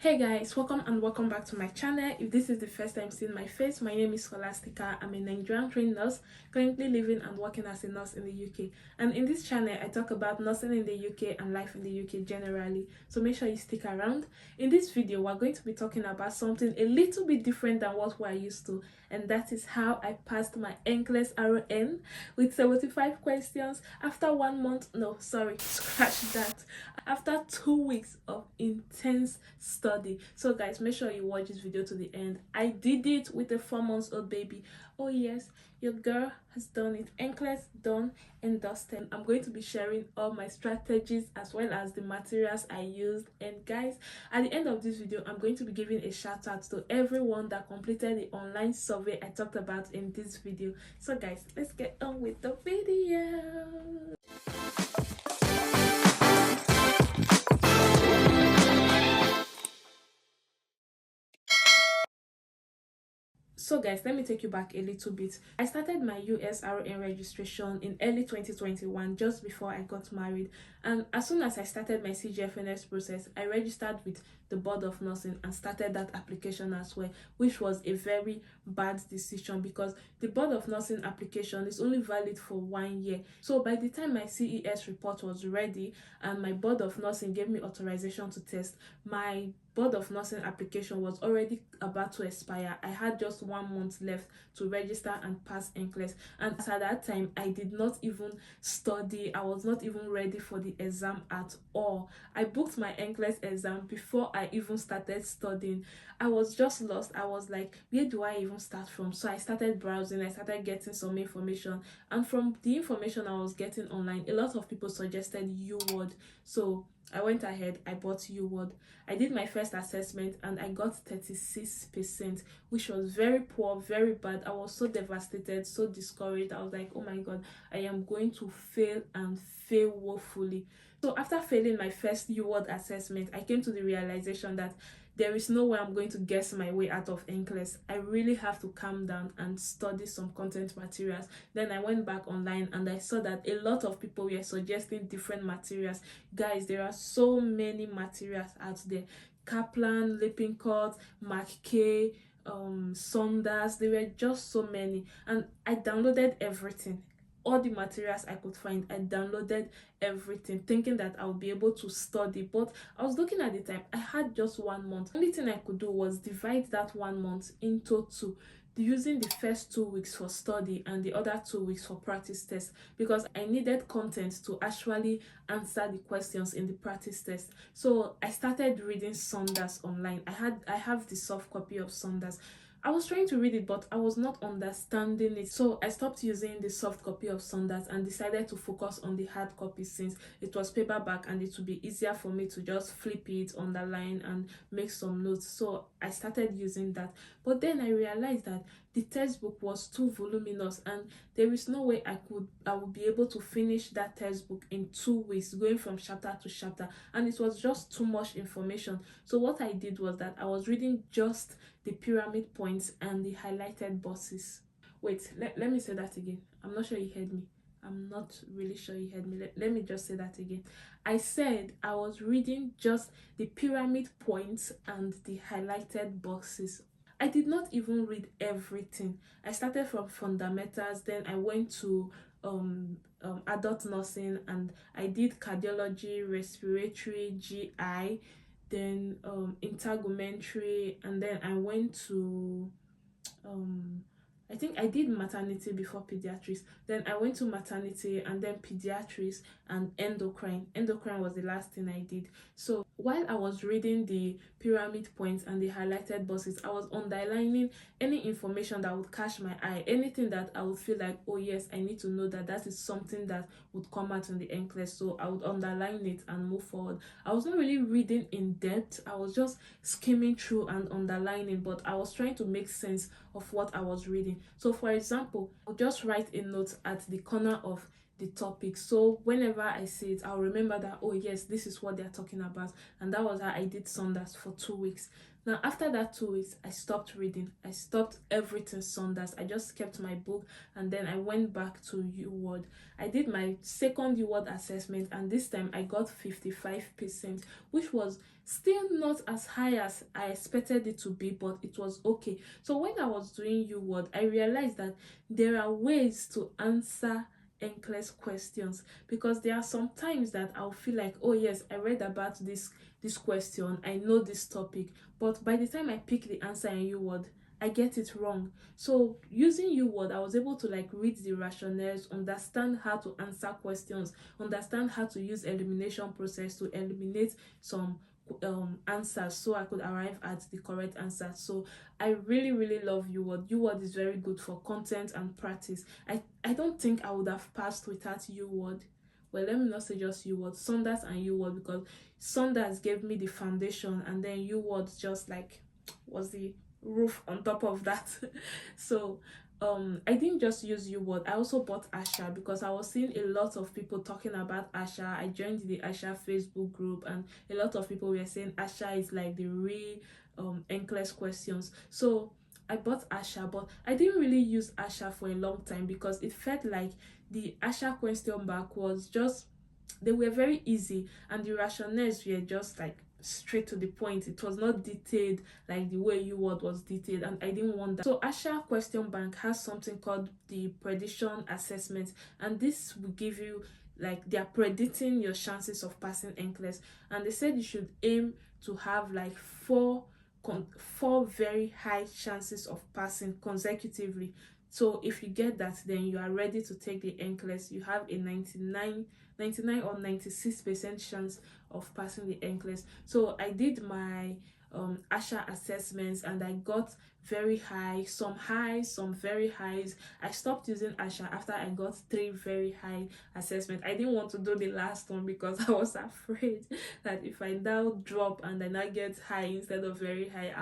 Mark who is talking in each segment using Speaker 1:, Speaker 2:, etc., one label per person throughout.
Speaker 1: Hey guys, welcome back to my channel. If this is the first time seeing my face, my name is Scholastica. I'm a Nigerian trained nurse currently living and working as a nurse in the UK, and in this channel I talk about nursing in the UK and life in the UK generally, so make sure you stick around. In this video we're going to be talking about something a little bit different than what we're used to, and that is how I passed my Nclex RN with 75 questions after 1 month, no sorry, scratch that, after 2 weeks of intense study. So guys, make sure you watch this video to the end. I did it with a 4-month-old baby. Oh yes, your girl has done it. Nclex done and dusted. I'm going to be sharing all my strategies as well as the materials I used. And guys, at the end of this video, I'm going to be giving a shout out to everyone that completed the online survey I talked about in this video. So guys, let's get on with the video. So guys, let me take you back a little bit. I started my USRN registration in early 2021, just before I got married, and as soon as I started my CGFNS process, I registered with the Board of Nursing and started that application as well, which was a very bad decision because the Board of Nursing application is only valid for 1 year. So by the time my CES report was ready and my Board of Nursing gave me authorization to test, my Board of Nursing application was already about to expire. I had just 1 month left to register and pass Nclex, and at that time I did not even study. I was not even ready for the exam at all. I booked my Nclex exam before I even started studying. I was just lost. I was like, where do I even start from? So I started browsing, I started getting some information, and from the information I was getting online, a lot of people suggested UWard. So I went ahead, I bought UWard. I did my first assessment and I got 36%, which was very poor, very bad. I was so devastated, so discouraged. I was like, oh my god, I am going to fail and fail woefully. So after failing my first UWard assessment, I came to the realization that there is no way I'm going to guess my way out of Nclex. I really have to calm down and study some content materials. Then I went back online and I saw that a lot of people were suggesting different materials. Guys, there are so many materials out there. Kaplan, Lippincott, McKay, Saunders, there were just so many, and I downloaded everything, all the materials I could find. I downloaded everything thinking that I would be able to study, but I was looking at the time, I had just 1 month. The only thing I could do was divide that 1 month into two, using the first 2 weeks for study and the other 2 weeks for practice test, because I needed content to actually answer the questions in the practice test. So I started reading Saunders online. I have the soft copy of Saunders. I was trying to read it, but I was not understanding it. So I stopped using the soft copy of Saunders and decided to focus on the hard copy, since it was paperback and it would be easier for me to just flip it, underline, and make some notes. So I started using that. But then I realized that the textbook was too voluminous and there is no way I would be able to finish that textbook in 2 weeks, going from chapter to chapter, and it was just too much information. So what I did was that I was reading just the pyramid points and the highlighted boxes. Wait, let me say that again. I'm not sure you heard me. I'm not really sure you heard me. Let me just say that again. I said I was reading just the pyramid points and the highlighted boxes. I did not even read everything. I started from fundamentals, then I went to adult nursing, and I did cardiology, respiratory, GI, then integumentary, and then I went to I think I did maternity before pediatrics. Then I went to maternity and then pediatrics and endocrine. Endocrine was the last thing I did. So while I was reading the pyramid points and the highlighted boxes, I was underlining any information that would catch my eye, anything that I would feel like, oh yes, I need to know that is something that would come out in the Nclex. So I would underline it and move forward. I was not really reading in depth. I was just skimming through and underlining, but I was trying to make sense of what I was reading. So for example, I'll just write a note at the corner of the topic, so whenever I see it, I'll remember that, oh yes, this is what they're talking about. And that was how I did Saunders for 2 weeks. Now after that 2 weeks, I stopped reading. I stopped everything Saunders. I just kept my book, and then I went back to UWard. I did my second UWard assessment, and this time I got 55%, which was Still not as high as I expected it to be, but it was okay. So when I was doing U word, I realized that there are ways to answer Nclex questions, because there are some times that I'll feel like, oh yes, I read about this question, I know this topic, but by the time I pick the answer in U word, I get it wrong. So using U word, I was able to like read the rationales, understand how to answer questions, understand how to use elimination process to eliminate some answers, so I could arrive at the correct answer. So I really love U word. U word is very good for content and practice. I don't think I would have passed without U word. Well, let me not say just U word, Saunders and U word, because Saunders gave me the foundation, and then U word just like was the roof on top of that. So I didn't just use U word, I also bought Asha, because I was seeing a lot of people talking about Asha. I joined the Asha Facebook group, and a lot of people were saying Asha is like the real Nclex questions. So I bought Asha, but I didn't really use Asha for a long time, because it felt like the Asha question bank was just, they were very easy, and the rationales were just like straight to the point. It was not detailed like the way U word was detailed, and I didn't want that. So Asha question bank has something called the prediction assessment, and this will give you like, they are predicting your chances of passing Nclex, and they said you should aim to have like four very high chances of passing consecutively. So if you get that, then you are ready to take the Nclex. You have a 99 or 96% chance of passing the Nclex. So I did my Asha assessments, and I got very high, some very highs. I stopped using Asha after I got 3 very high assessments. I didn't want to do the last one, because I was afraid that if I now drop and then I get high instead of very high,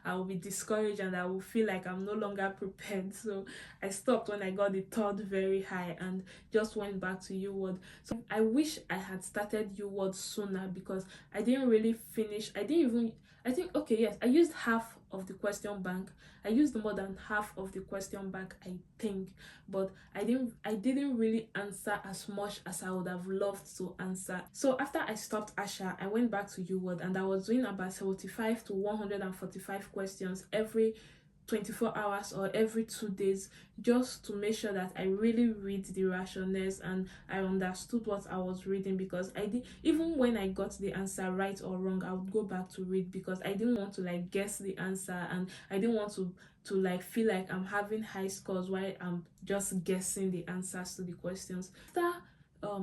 Speaker 1: I'll be discouraged, and I will feel like I'm no longer prepared. So I stopped when I got the 3rd very high, and just went back to U word. So I wish I had started U word sooner, because I didn't really finish. I think, okay, yes, I used half of the question bank. I used more than half of the question bank, I think, but I didn't really answer as much as I would have loved to answer. So after I stopped Asha, I went back to U word, and I was doing about 75 to 145 questions every 24 hours or every 2 days, just to make sure that I really read the rationales and I understood what I was reading, because I did, even when I got the answer right or wrong, I would go back to read, because I didn't want to like guess the answer, and I didn't want to like feel like I'm having high scores while I'm just guessing the answers to the questions. After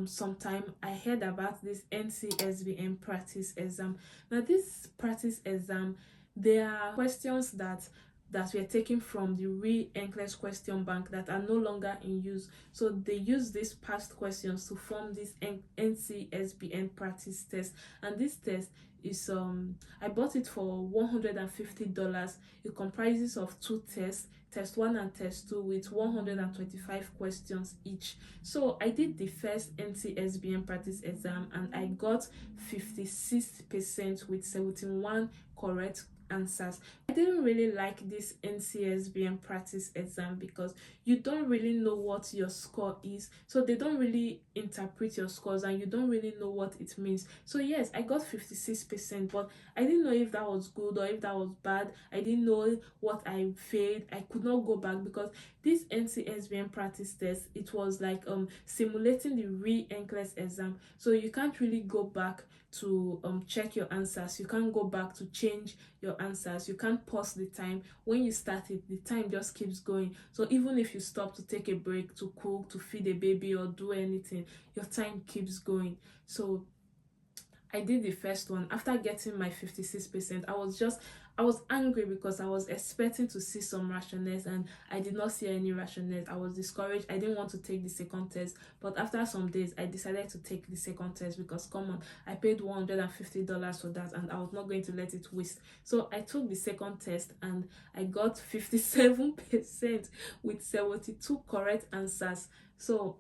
Speaker 1: sometime, I heard about this NCSBM practice exam. Now this practice exam, there are questions that were taken from the real Nclex question bank that are no longer in use. So they use these past questions to form this NCSBN practice test, and this test is I bought it for $150. It comprises of 2 tests, test 1 and test 2, with 125 questions each. So I did the first NCSBN practice exam, and I got 56% with 71 correct answers. I didn't really like this NCSBM practice exam, because you don't really know what your score is, so they don't really interpret your scores, and you don't really know what it means. So yes, I got 56%, but I didn't know if that was good or if that was bad. I didn't know what I failed. I could not go back, because this NCSBM practice test, it was like simulating the real Nclex exam, so you can't really go back to check your answers. You can't go back to change your answers. You can't pause the time. When you start it, the time just keeps going. So even if you stop to take a break, to cook, to feed a baby, or do anything, your time keeps going. So I did the first one. After getting my 56%, I was angry, because I was expecting to see some rationales, and I did not see any rationales. I was discouraged. I didn't want to take the second test, but after some days, I decided to take the second test, because come on, I paid $150 for that, and I was not going to let it waste. So I took the second test, and I got 57% with 72 correct answers. So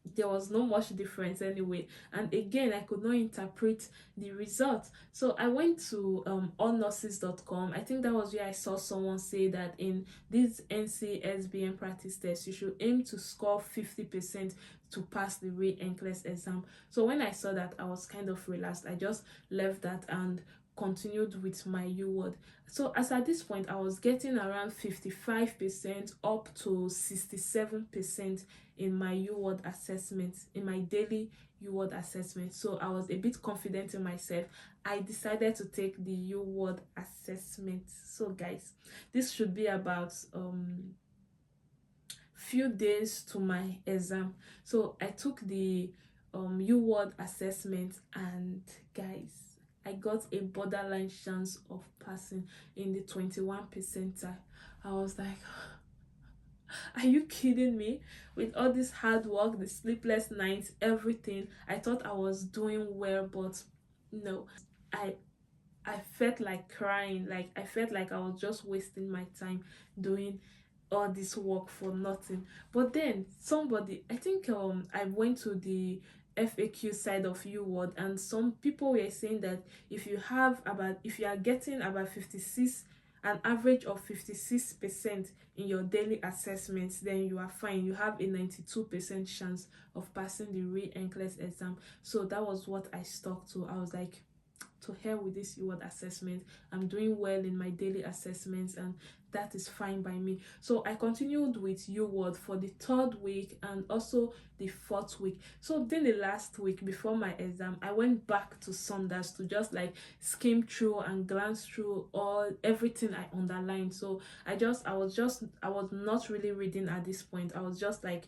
Speaker 1: there was no much difference anyway. And again, I could not interpret the result. So I went to allnurses.com. I think that was where I saw someone say that in this NCSBM practice test, you should aim to score 50% to pass the Nclex exam. So when I saw that, I was kind of relaxed. I just left that and continued with my U word. So as at this point, I was getting around 55% up to 67% in my U word assessment, in my daily U word assessment. So I was a bit confident in myself. I decided to take the U word assessment. So guys, this should be about few days to my exam. So I took the U word assessment, and guys, I got a borderline chance of passing in the 21 percentile. I was like, are you kidding me? With all this hard work, the sleepless nights, everything, I thought I was doing well, but no. I I felt like crying. Like I felt like I was just wasting my time doing all this work for nothing. But then somebody, I think I went to the FAQ side of UWord, and some people were saying that if you are getting about 56, an average of 56% in your daily assessments, then you are fine. You have a 92% chance of passing the re-NCLEX exam. So that was what I stuck to. I was like, to hell with this word assessment. I'm doing well in my daily assessments, and that is fine by me. So I continued with UWord for the 3rd week and also the 4th week. So then the last week before my exam, I went back to Saunders to just like skim through and glance through everything I underlined. So I was not really reading at this point. I was just like,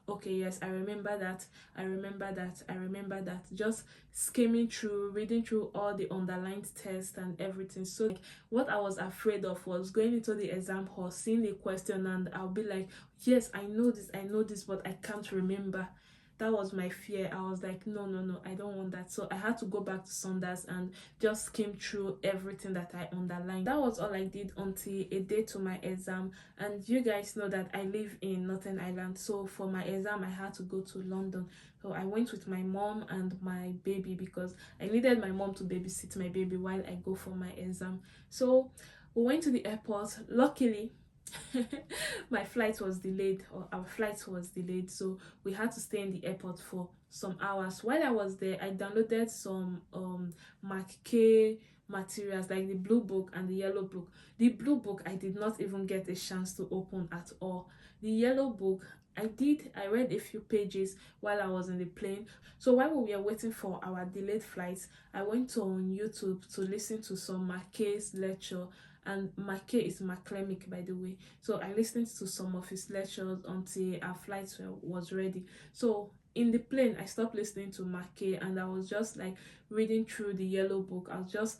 Speaker 1: okay, yes, I remember that, I remember that, I remember that. Just skimming through, reading through all the underlined tests and everything. So like, what I was afraid of was going into the exam hall, seeing the question, and I'll be like, yes, I know this, but I can't remember. That was my fear. I was like, no, no, no, I don't want that. So I had to go back to Saunders and just skim through everything that I underlined. That was all I did until a day to my exam. And you guys know that I live in Northern Ireland, so for my exam I had to go to London. So I went with my mom and my baby because I needed my mom to babysit my baby while I go for my exam. So we went to the airport. Luckily, my flight was delayed, or our flight was delayed, so we had to stay in the airport for some hours. While I was there, I downloaded some Mark K materials, like the blue book and the yellow book. The blue book I did not even get a chance to open at all. The yellow book I read a few pages while I was in the plane. So while we were waiting for our delayed flights, I went on YouTube to listen to some Marquet's lecture. And Marquet is MacLemic, by the way. So I listened to some of his lectures until our flight was ready. So in the plane, I stopped listening to Marquet, and I was just like reading through the yellow book. I was just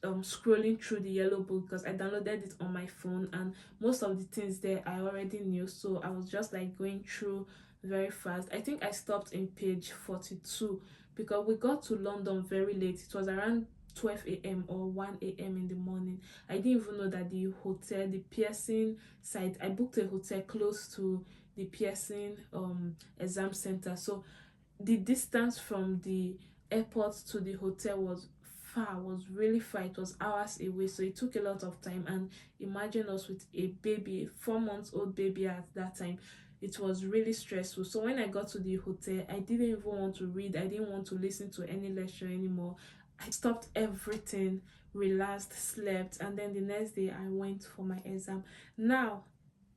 Speaker 1: scrolling through the yellow book because I downloaded it on my phone, and most of the things there I already knew. So I was just like going through very fast. I think I stopped in page 42 because we got to London very late. It was around 12 a.m. or 1 a.m. in the morning. I didn't even know that the hotel, the Pearson site, I booked a hotel close to the Pearson exam center. So the distance from the airport to the hotel was far, was really far. It was hours away, so it took a lot of time. And imagine us with a baby, 4-month-old baby at that time. It was really stressful. So when I got to the hotel, I didn't even want to read. I didn't want to listen to any lecture anymore. I stopped everything, relaxed, slept, and then the next day I went for my exam. Now,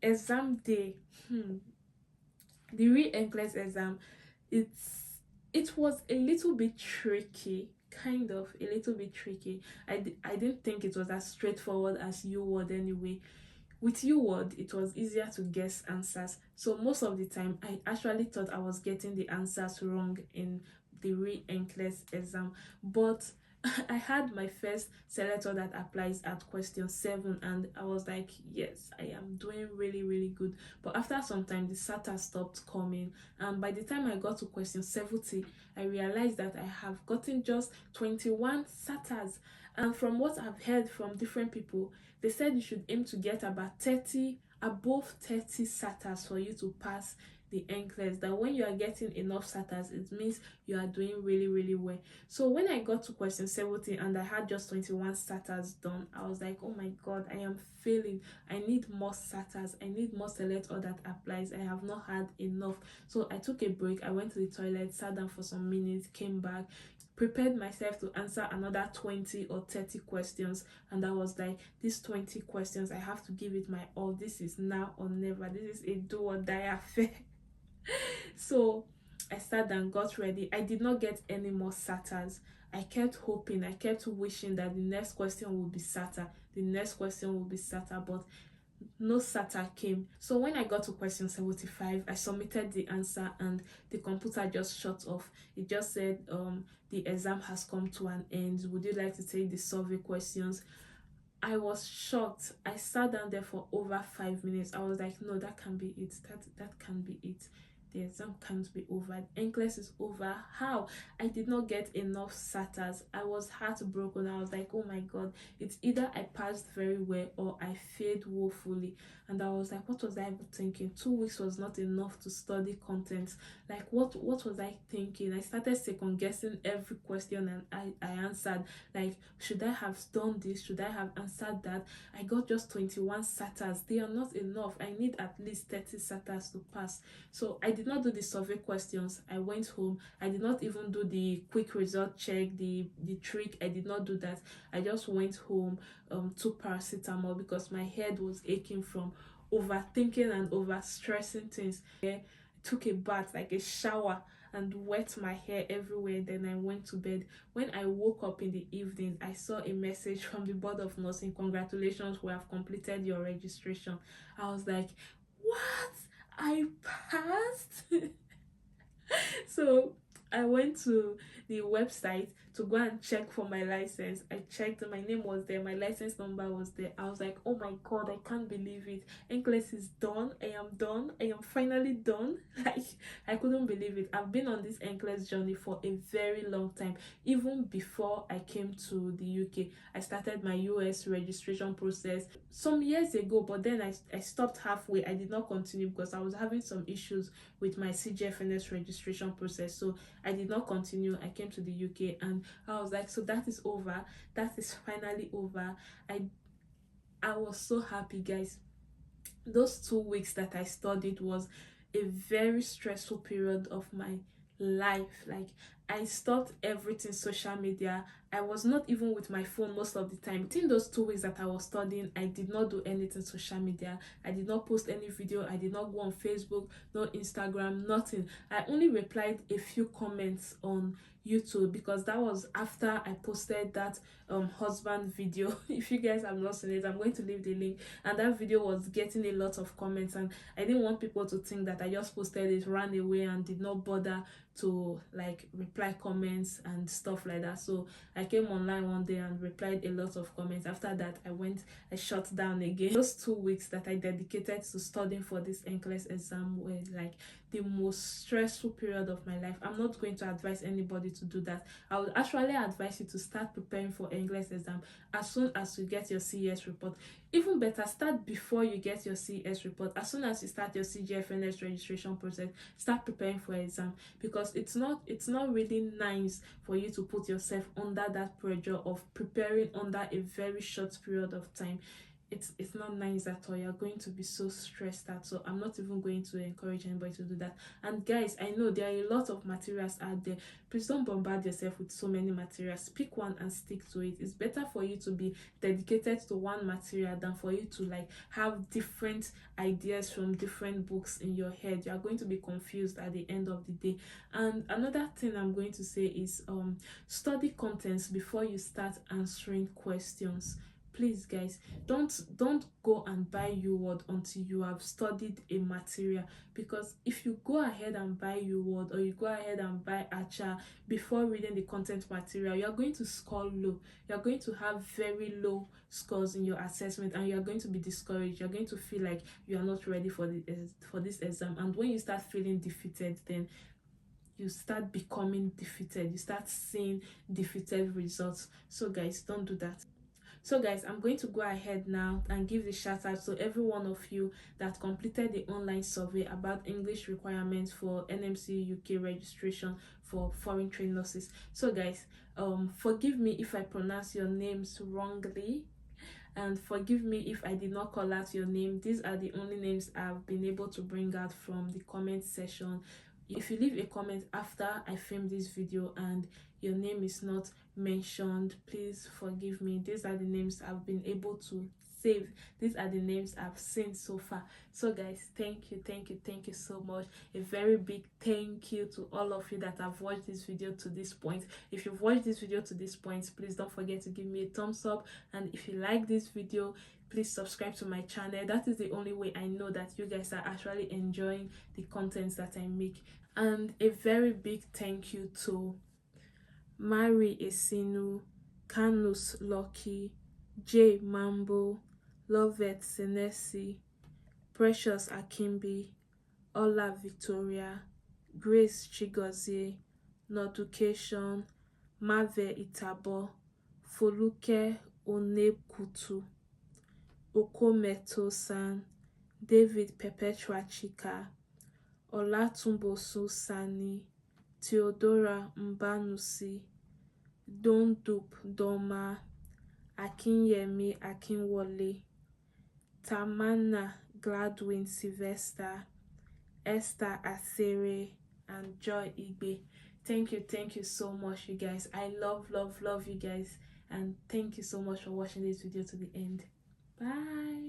Speaker 1: exam day, the re-NCLEX exam, it was a little bit tricky, kind of a little bit tricky. I didn't think it was as straightforward as UWord anyway. With UWord, it was easier to guess answers. So most of the time, I actually thought I was getting the answers wrong in the re-NCLEX exam. But I had my first selector that applies at question 7, and I was like, yes, I am doing really, really good. But after some time, the SATA stopped coming, and by the time I got to question 70, I realized that I have gotten just 21 SATAs. And from what I've heard from different people, they said you should aim to get about 30, above 30 SATAs for you to pass the Nclex, that when you are getting enough SATs, it means you are doing really, really well. So when I got to question 17 and I had just 21 SATs done, I was like, oh my god, I am failing. I need more SATs. I need more select all that applies. I have not had enough. So I took a break. I went to the toilet, sat down for some minutes, came back, prepared myself to answer another 20 or 30 questions, and I was like, these 20 questions, I have to give it my all. This is now or never. This is a do or die affair. So I sat down, got ready. I did not get any more SATs. I kept hoping, I kept wishing that the next question would be SATA, the next question would be SATA, but no SATA came. So when I got to question 75, I submitted the answer and the computer just shut off. It just said, the exam has come to an end. Would you like to take the survey questions? I was shocked. I sat down there for over 5 minutes. I was like, no, that can't be it. That can't be it. The exam can't be over. Nclex is over. How? I did not get enough SATs. I was heartbroken. I was like, oh my god, it's either I passed very well or I failed woefully. And I was like, what was I even thinking? 2 weeks was not enough to study content. Like, what was I thinking? I started second guessing every question, and I answered, like, should I have done this? Should I have answered that? I got just 21 SATs. They are not enough. I need at least 30 SATs to pass. So I did not do the survey questions. I went home. I did not even do the quick result check, the trick. I did not do that. I just went home, took paracetamol because my head was aching from overthinking and over stressing things. I took a bath, like a shower, and wet my hair everywhere. Then I went to bed. When I woke up in the evening, I saw a message from the board of nursing: congratulations, we have completed your registration. I was like, what? I passed? So I went to the website to go and check for my license. I checked, my name was there, my license number was there. I was like, oh my god, I can't believe it. Nclex is done. I am done. I am finally done. Like, I couldn't believe it. I've been on this Nclex journey for a very long time. Even before I came to the UK, I started my US registration process some years ago, but then I stopped halfway. I did not continue because I was having some issues with my CGFNS registration process, so I did not continue. I came to the UK and I was like, so that is over. That is finally over. I was so happy, guys. Those 2 weeks that I studied was a very stressful period of my life. Like, I stopped everything social media. I was not even with my phone most of the time. Within those 2 weeks that I was studying, I did not do anything social media. I did not post any video. I did not go on Facebook, no Instagram, nothing. I only replied a few comments on YouTube because that was after I posted that husband video. If you guys have not seen it, I'm going to leave the link. And that video was getting a lot of comments, and I didn't want people to think that I just posted it, ran away, and did not bother to like reply comments and stuff like that. So I came online one day and replied a lot of comments. After that, I shut down again. Those 2 weeks that I dedicated to studying for this Nclex exam were like the most stressful period of my life. I'm not going to advise anybody to do that. I would actually advise you to start preparing for Nclex exam as soon as you get your CES report. Even better, start before you get your CES report. As soon as you start your CGFNS registration process, start preparing for exam, because it's not really nice for you to put yourself under that pressure of preparing under a very short period of time. It's not nice at all. You're going to be so stressed out. So I'm not even going to encourage anybody to do that. And guys, I know there are a lot of materials out there. Please don't bombard yourself with so many materials. Pick one and stick to it. It's better for you to be dedicated to one material than for you to like have different ideas from different books in your head. You are going to be confused at the end of the day. And another thing I'm going to say is study contents before you start answering questions. Please guys, don't go and buy UWord until you have studied a material, because if you go ahead and buy UWord or you go ahead and buy Acha before reading the content material, you're going to score low. You're going to have very low scores in your assessment, and you're going to be discouraged. You're going to feel like you are not ready for this exam. And when you start feeling defeated, then you start becoming defeated. You start seeing defeated results. So guys, don't do that. So guys, I'm going to go ahead now and give the shout out to every one of you that completed the online survey about English requirements for NMC UK registration for foreign trained nurses. So guys, forgive me if I pronounce your names wrongly, and forgive me if I did not call out your name. These are the only names I've been able to bring out from the comment section. If you leave a comment after I film this video and your name is not mentioned, please forgive me. These are the names I've been able to save. These are the names I've seen so far. So guys, thank you so much. A very big thank you to all of you that have watched this video to this point. If you've watched this video to this point, please don't forget to give me a thumbs up, and if you like this video, please subscribe to my channel. That is the only way I know that you guys are actually enjoying the contents that I make. And a very big thank you to Mary Esinu, Canus Lucky, J Mambo, Lovett Senesi, Precious Akimbi, Ola Victoria, Grace Chigozie, Noducation, Mave Itabo, Foluke Onekutu, Okometo-san, David Perpetua Chika, Olatunbosu Sani, Theodora Mbanusi, Dondup Doma, Akinyemi Akinwole, Tamana Gladwin Sylvester, Esther Asere, and Joy Igbe. Thank you so much, you guys. I love you guys, and thank you so much for watching this video to the end. Bye.